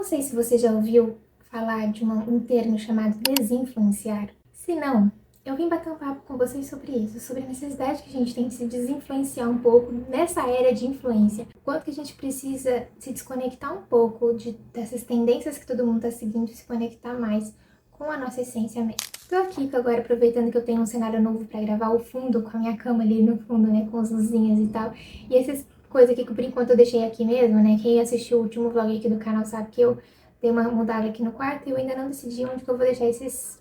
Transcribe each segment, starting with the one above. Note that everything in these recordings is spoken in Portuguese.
sei se você já ouviu falar de um termo chamado desinfluenciar. Se não, eu vim bater um papo com vocês sobre isso, sobre a necessidade que a gente tem de se desinfluenciar um pouco nessa era de influência. O quanto que a gente precisa se desconectar um pouco dessas tendências que todo mundo está seguindo e se conectar mais com a nossa essência mesmo. Tô aqui agora aproveitando que eu tenho um cenário novo para gravar o fundo, com a minha cama ali no fundo, né, com as luzinhas e tal. E essas coisas aqui que por enquanto eu deixei aqui mesmo, né, quem assistiu o último vlog aqui do canal sabe que eu dei uma mudada aqui no quarto e eu ainda não decidi onde que eu vou deixar esses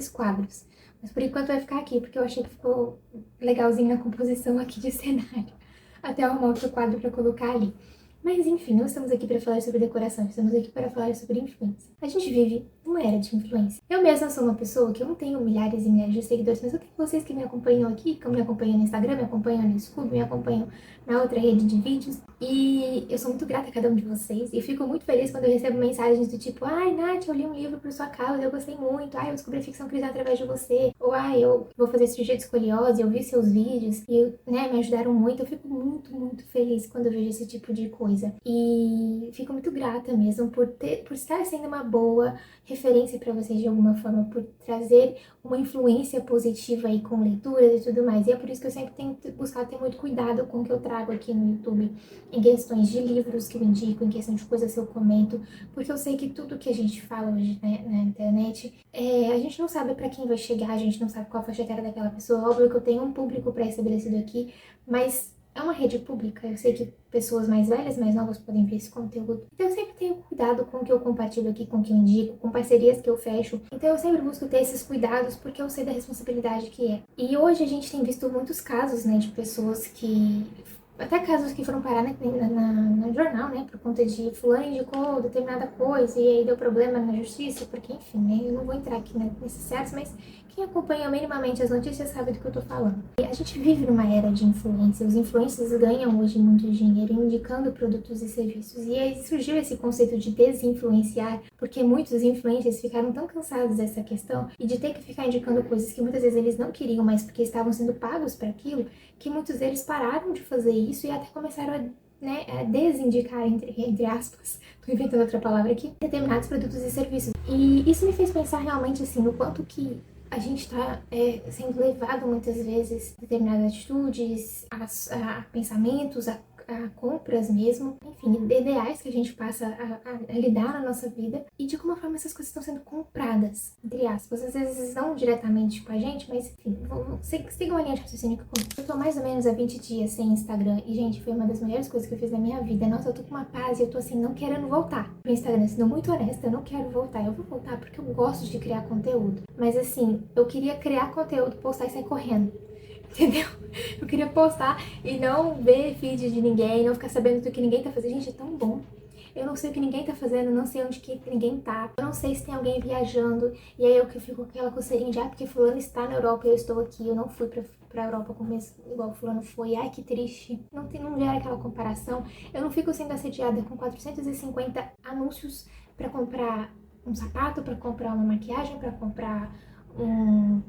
quadros. Mas por enquanto vai ficar aqui, porque eu achei que ficou legalzinho na composição aqui de cenário. Até arrumar outro quadro para colocar ali. Mas enfim, não estamos aqui para falar sobre decoração, estamos aqui para falar sobre influência. A gente vive uma era de influência. Eu mesma sou uma pessoa que eu não tenho milhares e milhares de seguidores, mas eu tenho vocês que me acompanham aqui, que me acompanham no Instagram, me acompanham no YouTube, me acompanham na outra rede de vídeos. E eu sou muito grata a cada um de vocês e fico muito feliz quando eu recebo mensagens do tipo: ai, Nath, eu li um livro por sua causa, eu gostei muito, ai, eu descobri ficção cristã através de você, ou ai, eu vou fazer cirurgia de escoliose, eu vi seus vídeos e, né, me ajudaram muito. Eu fico muito, muito feliz quando eu vejo esse tipo de coisa. E fico muito grata mesmo por estar sendo uma boa referência para vocês de alguma forma, por trazer uma influência positiva aí com leituras e tudo mais. E é por isso que eu sempre tenho buscado ter muito cuidado com o que eu trago aqui no YouTube, em questões de livros que eu indico, em questão de coisas que eu comento, porque eu sei que tudo que a gente fala hoje, né, na internet, a gente não sabe para quem vai chegar, a gente não sabe qual a faixa etária daquela pessoa. Óbvio que eu tenho um público pré-estabelecido aqui, mas é uma rede pública, eu sei que pessoas mais velhas, mais novas podem ver esse conteúdo. Então eu sempre tenho cuidado com o que eu compartilho aqui, com o que eu indico, com parcerias que eu fecho. Então eu sempre busco ter esses cuidados porque eu sei da responsabilidade que é. E hoje a gente tem visto muitos casos, né, de pessoas que... Até casos que foram parar no jornal, né, por conta de fulano indicou determinada coisa e aí deu problema na justiça, porque enfim, né, eu não vou entrar aqui nesses certos, mas quem acompanha minimamente as notícias sabe do que eu tô falando. E a gente vive numa era de influência, os influencers ganham hoje muito dinheiro indicando produtos e serviços. E aí surgiu esse conceito de desinfluenciar, porque muitos influencers ficaram tão cansados dessa questão e de ter que ficar indicando coisas que muitas vezes eles não queriam, mas porque estavam sendo pagos para aquilo, que muitos deles pararam de fazer isso e até começaram a desindicar, entre aspas, tô inventando outra palavra aqui, determinados produtos e serviços. E isso me fez pensar realmente assim, no quanto que a gente está sendo levado muitas vezes a determinadas atitudes, a pensamentos, a compras mesmo, enfim, ideais que a gente passa a lidar na nossa vida e de alguma forma essas coisas estão sendo compradas, entre aspas, às vezes não diretamente com a gente, mas enfim, sigam a linha de raciocínio que eu conto. Eu tô mais ou menos há 20 dias sem Instagram e, gente, foi uma das melhores coisas que eu fiz na minha vida. Nossa, eu tô com uma paz e eu tô assim, não querendo voltar pro Instagram, sendo muito honesta, eu não quero voltar. Eu vou voltar porque eu gosto de criar conteúdo, mas assim, eu queria criar conteúdo, postar e sair correndo. Entendeu? Eu queria postar e não ver feed de ninguém, não ficar sabendo do que ninguém tá fazendo. Gente, é tão bom. Eu não sei o que ninguém tá fazendo, não sei onde que ninguém tá. Eu não sei se tem alguém viajando. E aí eu que fico com aquela coceirinha de, porque fulano está na Europa e eu estou aqui. Eu não fui pra Europa igual fulano foi. Ai, que triste. Não gera aquela comparação. Eu não fico sendo assediada com 450 anúncios pra comprar um sapato, pra comprar uma maquiagem, pra comprar um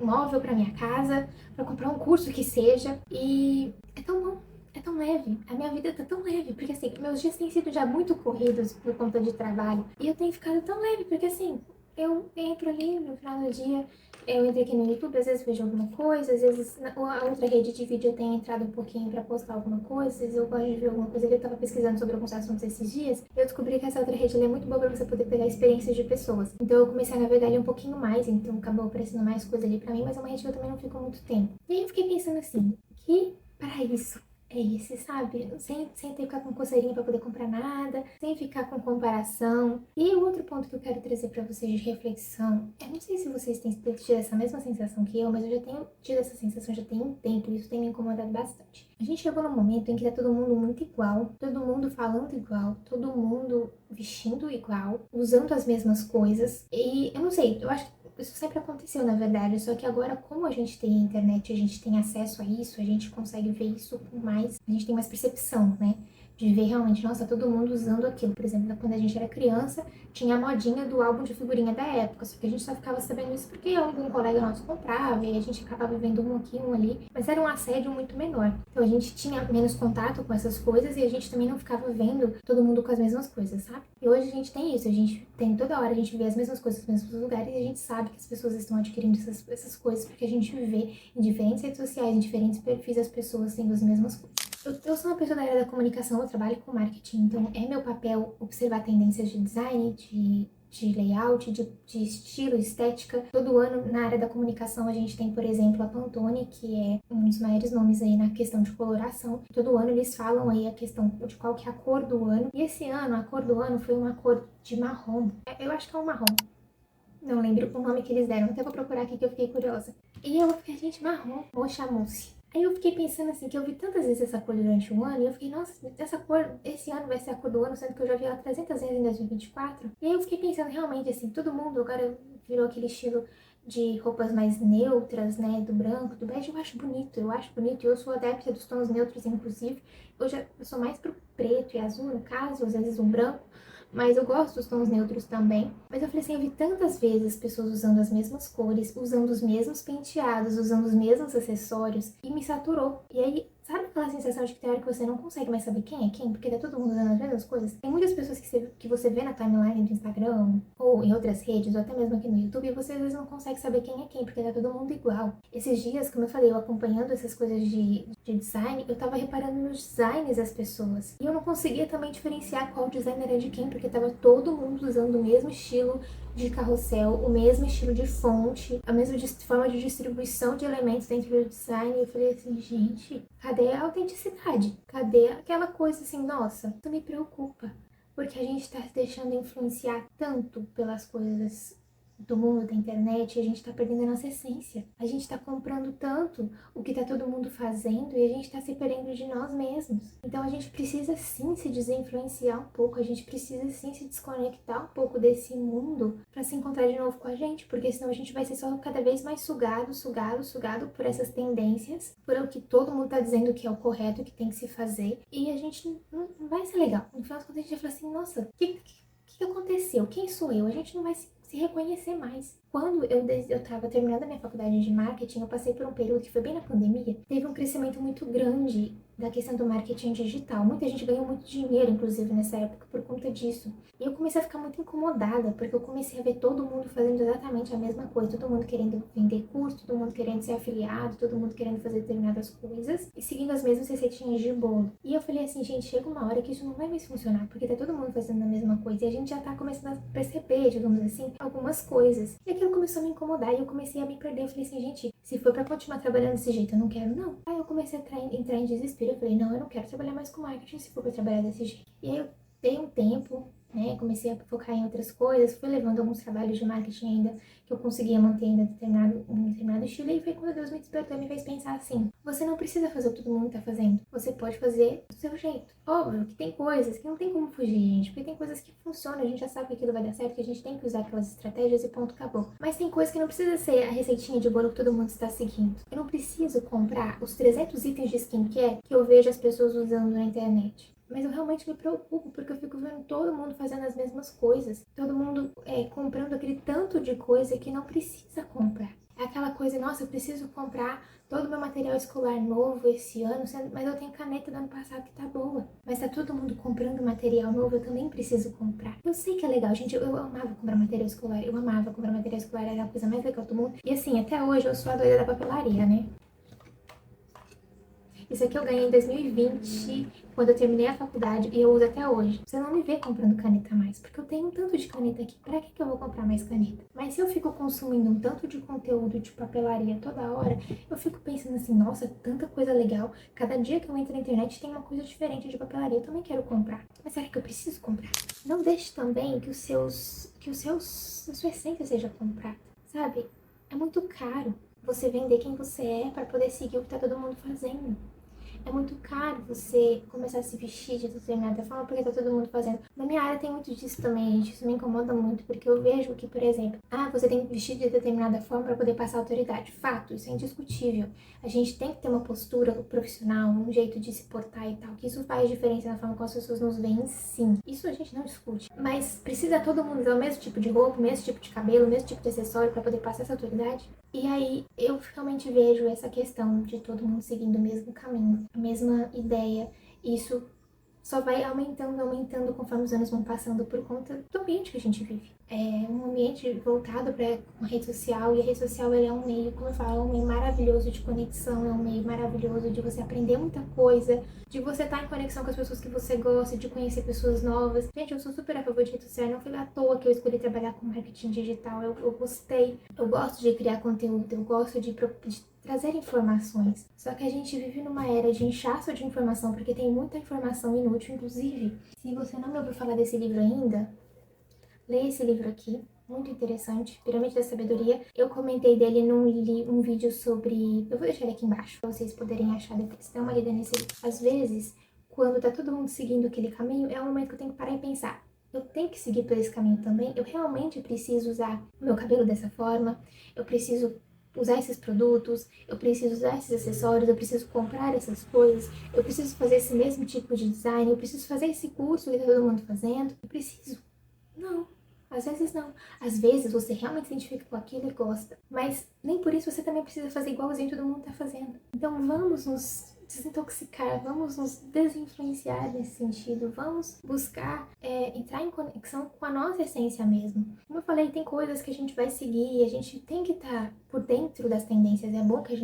móvel para minha casa, para comprar um curso que seja. E é tão bom, é tão leve. A minha vida tá tão leve, porque assim, meus dias têm sido já muito corridos por conta de trabalho. E eu tenho ficado tão leve, porque assim, eu entro ali no final do dia, eu entro aqui no YouTube, às vezes vejo alguma coisa, às vezes a outra rede de vídeo eu tenho entrado um pouquinho pra postar alguma coisa, às vezes eu gosto de ver alguma coisa. Eu tava pesquisando sobre alguns assuntos esses dias, e eu descobri que essa outra rede é muito boa pra você poder pegar experiências de pessoas. Então eu comecei a navegar ali um pouquinho mais, então acabou aparecendo mais coisa ali pra mim, mas é uma rede que eu também não fico muito tempo. E aí eu fiquei pensando assim, que paraíso é esse, sabe? Sem ter que ficar com coceirinha pra poder comprar nada, sem ficar com comparação. E o outro ponto que eu quero trazer pra vocês de reflexão, eu não sei se vocês têm tido essa mesma sensação que eu, mas eu já tenho tido essa sensação já tem um tempo e isso tem me incomodado bastante. A gente chegou num momento em que tá todo mundo muito igual, todo mundo falando igual, todo mundo vestindo igual, usando as mesmas coisas. E eu não sei, eu acho que isso sempre aconteceu, na verdade, só que agora, como a gente tem internet, a gente tem acesso a isso, a gente consegue ver isso com mais, a gente tem mais percepção, né, de ver realmente, nossa, todo mundo usando aquilo. Por exemplo, quando a gente era criança, tinha a modinha do álbum de figurinha da época, só que a gente só ficava sabendo isso porque algum colega nosso comprava e a gente acabava vendo um aqui, um ali, mas era um assédio muito menor. Então a gente tinha menos contato com essas coisas e a gente também não ficava vendo todo mundo com as mesmas coisas, sabe? E hoje a gente tem isso, a gente tem toda hora, a gente vê as mesmas coisas nos mesmos lugares e a gente sabe que as pessoas estão adquirindo essas coisas porque a gente vê em diferentes redes sociais, em diferentes perfis, as pessoas tendo as mesmas coisas. Eu sou uma pessoa da área da comunicação, eu trabalho com marketing, então é meu papel observar tendências de design, de layout, de estilo, estética. Todo ano, na área da comunicação, a gente tem, por exemplo, a Pantone, que é um dos maiores nomes aí na questão de coloração. Todo ano eles falam aí a questão de qual que é a cor do ano. E esse ano, a cor do ano foi uma cor de marrom. Eu acho que é um marrom. Não lembro o nome que eles deram, até vou procurar aqui que eu fiquei curiosa. E eu fiquei, gente, marrom, roxa mousse. Aí eu fiquei pensando assim, que eu vi tantas vezes essa cor durante o ano, e eu fiquei, nossa, essa cor, esse ano vai ser a cor do ano, sendo que eu já vi ela 300 vezes em 2024. E aí eu fiquei pensando, realmente, assim, todo mundo agora virou aquele estilo de roupas mais neutras, né, do branco, do bege, eu acho bonito, e eu sou adepta dos tons neutros, inclusive. Eu sou mais pro preto e azul, no caso, às vezes um branco, mas eu gosto dos tons neutros também. Mas eu falei assim, eu vi tantas vezes pessoas usando as mesmas cores, usando os mesmos penteados, usando os mesmos acessórios, e me saturou. E aí, sabe aquela sensação de que tem hora que você não consegue mais saber quem é quem, porque tá todo mundo usando as mesmas coisas? Tem muitas pessoas que você vê na timeline do Instagram, ou em outras redes, ou até mesmo aqui no YouTube, e você às vezes não consegue saber quem é quem, porque tá todo mundo igual. Esses dias, como eu falei, eu acompanhando essas coisas de design, eu tava reparando nos designs das pessoas. E eu não conseguia também diferenciar qual design era de quem, porque tava todo mundo usando o mesmo estilo de carrossel, o mesmo estilo de fonte, a mesma forma de distribuição de elementos dentro do design. E eu falei assim, gente, cadê a autenticidade? Cadê aquela coisa assim, nossa, isso me preocupa. Porque a gente está se deixando influenciar tanto pelas coisas do mundo da internet e a gente tá perdendo a nossa essência. A gente tá comprando tanto o que tá todo mundo fazendo e a gente tá se perdendo de nós mesmos. Então a gente precisa sim se desinfluenciar um pouco, a gente precisa sim se desconectar um pouco desse mundo para se encontrar de novo com a gente, porque senão a gente vai ser só cada vez mais sugado por essas tendências, por o que todo mundo tá dizendo que é o correto, que tem que se fazer, e a gente não vai ser legal. No final das contas a gente vai falar assim, nossa, o que aconteceu? Quem sou eu? A gente não vai se reconhecer mais. Quando eu estava terminando a minha faculdade de marketing, eu passei por um período que foi bem na pandemia, teve um crescimento muito grande da questão do marketing digital. Muita gente ganhou muito dinheiro, inclusive, nessa época, por conta disso. E eu comecei a ficar muito incomodada, porque eu comecei a ver todo mundo fazendo exatamente a mesma coisa. Todo mundo querendo vender curso, todo mundo querendo ser afiliado, todo mundo querendo fazer determinadas coisas e seguindo as mesmas receitinhas de bolo. E eu falei assim, gente, chega uma hora que isso não vai mais funcionar, porque tá todo mundo fazendo a mesma coisa e a gente já tá começando a perceber, digamos assim, algumas coisas. E aquilo começou a me incomodar e eu comecei a me perder. Eu falei assim, gente, se for pra continuar trabalhando desse jeito, eu não quero, não. Aí eu comecei a entrar em desespero. Eu falei, não, eu não quero trabalhar mais com marketing se for pra trabalhar desse jeito. E aí eu dei um tempo, né, comecei a focar em outras coisas, fui levando alguns trabalhos de marketing ainda que eu conseguia manter ainda um determinado estilo, e foi quando Deus me despertou e me fez pensar assim, você não precisa fazer o que todo mundo tá fazendo, você pode fazer do seu jeito. Óbvio que tem coisas que não tem como fugir, gente, porque tem coisas que funcionam, a gente já sabe que aquilo vai dar certo, que a gente tem que usar aquelas estratégias e ponto, acabou. Mas tem coisas que não precisa ser a receitinha de bolo que todo mundo está seguindo. Eu não preciso comprar os 300 itens de skincare que eu vejo as pessoas usando na internet. Mas eu realmente me preocupo, porque eu fico vendo todo mundo fazendo as mesmas coisas. Todo mundo comprando aquele tanto de coisa que não precisa comprar. É aquela coisa, nossa, eu preciso comprar todo o meu material escolar novo esse ano, mas eu tenho caneta do ano passado que tá boa. Mas tá todo mundo comprando material novo, eu também preciso comprar. Eu sei que é legal, gente, eu amava comprar material escolar. Eu amava comprar material escolar, era a coisa mais legal do mundo. E assim, até hoje eu sou a doida da papelaria, né? Isso aqui eu ganhei em 2020, quando eu terminei a faculdade, e eu uso até hoje. Você não me vê comprando caneta mais, porque eu tenho um tanto de caneta aqui. Pra que eu vou comprar mais caneta? Mas se eu fico consumindo um tanto de conteúdo de papelaria toda hora, eu fico pensando assim, nossa, tanta coisa legal. Cada dia que eu entro na internet tem uma coisa diferente de papelaria. Eu também quero comprar. Mas será que eu preciso comprar? Não deixe também que a sua essência seja comprada, sabe? É muito caro você vender quem você é para poder seguir o que tá todo mundo fazendo. É muito caro você começar a se vestir de determinada forma porque tá todo mundo fazendo. Na minha área tem muito disso também, gente. Isso me incomoda muito, porque eu vejo que, por exemplo, você tem que vestir de determinada forma para poder passar autoridade. Fato, isso é indiscutível. A gente tem que ter uma postura profissional, um jeito de se portar e tal, que isso faz diferença na forma como as pessoas nos veem, sim. Isso a gente não discute. Mas precisa todo mundo usar o mesmo tipo de roupa, o mesmo tipo de cabelo, o mesmo tipo de acessório para poder passar essa autoridade? E aí eu realmente vejo essa questão de todo mundo seguindo o mesmo caminho, a mesma ideia. Isso só vai aumentando conforme os anos vão passando por conta do ambiente que a gente vive. É um ambiente voltado para uma rede social, e a rede social é um meio, como eu falo, é um meio maravilhoso de conexão, é um meio maravilhoso de você aprender muita coisa, de você estar em conexão com as pessoas que você gosta, de conhecer pessoas novas. Gente, eu sou super a favor de rede social, não foi à toa que eu escolhi trabalhar com marketing digital, eu gostei, eu gosto de criar conteúdo, eu gosto de trazer informações. Só que a gente vive numa era de inchaço de informação, porque tem muita informação inútil. Inclusive, se você não me ouviu falar desse livro ainda, leia esse livro aqui, muito interessante, Pirâmide da Sabedoria. Eu comentei dele num vídeo sobre... Eu vou deixar ele aqui embaixo, pra vocês poderem achar depois. Dá uma lida nesse livro. Às vezes, quando tá todo mundo seguindo aquele caminho, é um momento que eu tenho que parar e pensar. Eu tenho que seguir por esse caminho também? Eu realmente preciso usar o meu cabelo dessa forma? Eu preciso usar esses produtos, eu preciso usar esses acessórios, eu preciso comprar essas coisas, eu preciso fazer esse mesmo tipo de design, eu preciso fazer esse curso que tá todo mundo fazendo, eu preciso. Não, às vezes não. Às vezes você realmente se identifica com aquilo e gosta, mas nem por isso você também precisa fazer igualzinho todo mundo tá fazendo. Então vamos nos desintoxicar, vamos nos desinfluenciar nesse sentido, vamos buscar entrar em conexão com a nossa essência mesmo. Como eu falei, tem coisas que a gente vai seguir, a gente tem que estar por dentro das tendências. É bom que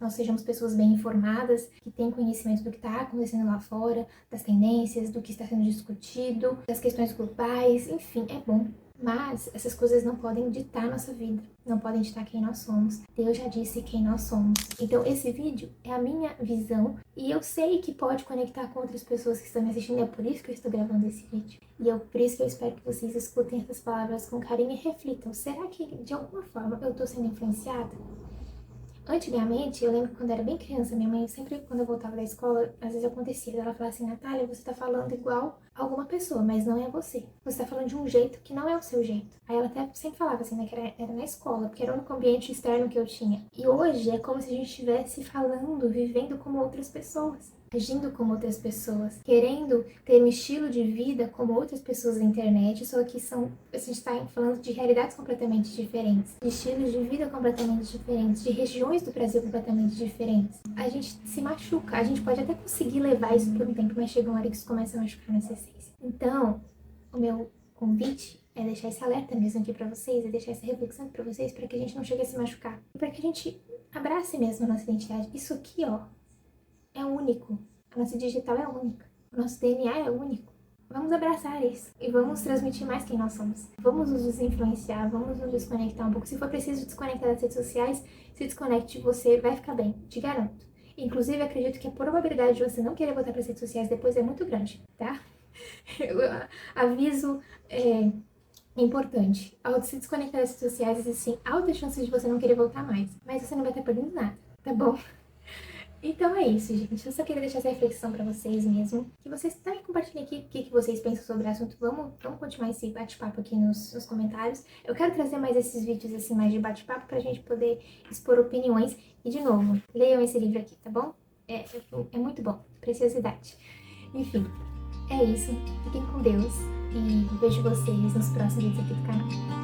nós sejamos pessoas bem informadas, que tenham conhecimento do que está acontecendo lá fora, das tendências, do que está sendo discutido, das questões globais, enfim, é bom. Mas essas coisas não podem ditar nossa vida, não podem ditar quem nós somos. Deus já disse quem nós somos. Então esse vídeo é a minha visão e eu sei que pode conectar com outras pessoas que estão me assistindo, é por isso que eu estou gravando esse vídeo. E por isso que eu espero que vocês escutem essas palavras com carinho e reflitam. Será que de alguma forma eu estou sendo influenciada? Antigamente, eu lembro que quando eu era bem criança, minha mãe sempre, quando eu voltava da escola, às vezes acontecia, ela falava assim, Natália, você tá falando igual a alguma pessoa, mas não é você. Você tá falando de um jeito que não é o seu jeito. Aí ela até sempre falava assim, né, que era na escola, porque era o único ambiente externo que eu tinha. E hoje é como se a gente estivesse falando, vivendo como outras pessoas, agindo como outras pessoas, querendo ter um estilo de vida como outras pessoas na internet, só que a gente está falando de realidades completamente diferentes, de estilos de vida completamente diferentes, de regiões do Brasil completamente diferentes. A gente se machuca, a gente pode até conseguir levar isso por um tempo, mas chega uma hora que isso começa a machucar nossa essência. Então, o meu convite é deixar esse alerta mesmo aqui pra vocês, é deixar essa reflexão pra vocês, para que a gente não chegue a se machucar, e para que a gente abrace mesmo a nossa identidade. Isso aqui, ó, é único. A nossa digital é única. O nosso DNA é único. Vamos abraçar isso e vamos transmitir mais quem nós somos. Vamos nos desinfluenciar, vamos nos desconectar um pouco. Se for preciso desconectar das redes sociais, se desconecte, você vai ficar bem, te garanto. Inclusive, acredito que a probabilidade de você não querer voltar para as redes sociais depois é muito grande, tá? Eu aviso importante. Ao se desconectar das redes sociais, existe alta chance de você não querer voltar mais. Mas você não vai estar perdendo nada, tá bom? Então é isso, gente. Eu só queria deixar essa reflexão pra vocês mesmo. Que vocês também compartilhem aqui o que vocês pensam sobre o assunto. Vamos continuar esse bate-papo aqui nos comentários. Eu quero trazer mais esses vídeos assim, mais de bate-papo, pra gente poder expor opiniões. E de novo, leiam esse livro aqui, tá bom? É muito bom. Preciosidade. Enfim, é isso. Fiquem com Deus. E vejo vocês nos próximos vídeos aqui do canal.